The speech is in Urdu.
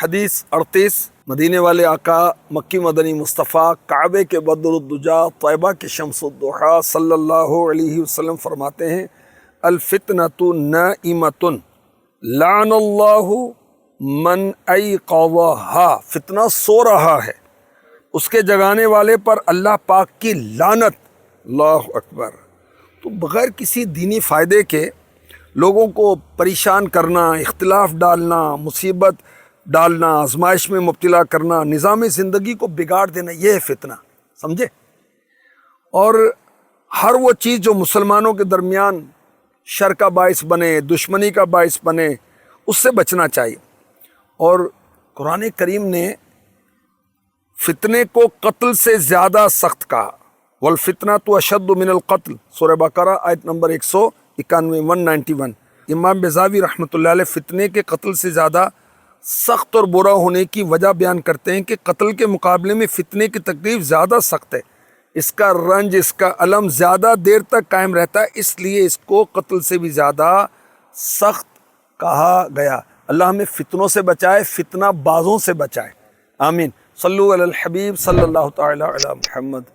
حدیث 38 مدینے والے آقا مکی مدنی مصطفیٰ کعبے کے بدر الدجا طیبہ کے شمس الضحیٰ صلی اللہ علیہ وسلم فرماتے ہیں الفتنۃ نائمۃ لعن اللہ من ایقظھا، فتنہ سو رہا ہے، اس کے جگانے والے پر اللہ پاک کی لعنت۔ اللہ اکبر۔ تو بغیر کسی دینی فائدے کے لوگوں کو پریشان کرنا، اختلاف ڈالنا، مصیبت ڈالنا، آزمائش میں مبتلا کرنا، نظام زندگی کو بگاڑ دینا، یہ ہے فتنہ، سمجھے؟ اور ہر وہ چیز جو مسلمانوں کے درمیان شر کا باعث بنے، دشمنی کا باعث بنے، اس سے بچنا چاہیے۔ اور قرآن کریم نے فتنے کو قتل سے زیادہ سخت کہا، والفتنۃ اشد من القتل، سورہ بقرہ آیت نمبر 191 امام بیضاوی رحمۃ اللہ علیہ فتنے کے قتل سے زیادہ سخت اور برا ہونے کی وجہ بیان کرتے ہیں کہ قتل کے مقابلے میں فتنے کی تکلیف زیادہ سخت ہے، اس کا رنج، اس کا الم زیادہ دیر تک قائم رہتا ہے، اس لیے اس کو قتل سے بھی زیادہ سخت کہا گیا۔ اللہ ہمیں فتنوں سے بچائے، فتنہ بازوں سے بچائے، آمین۔ صلو علی الحبیب صلی اللہ تعالی علی محمد۔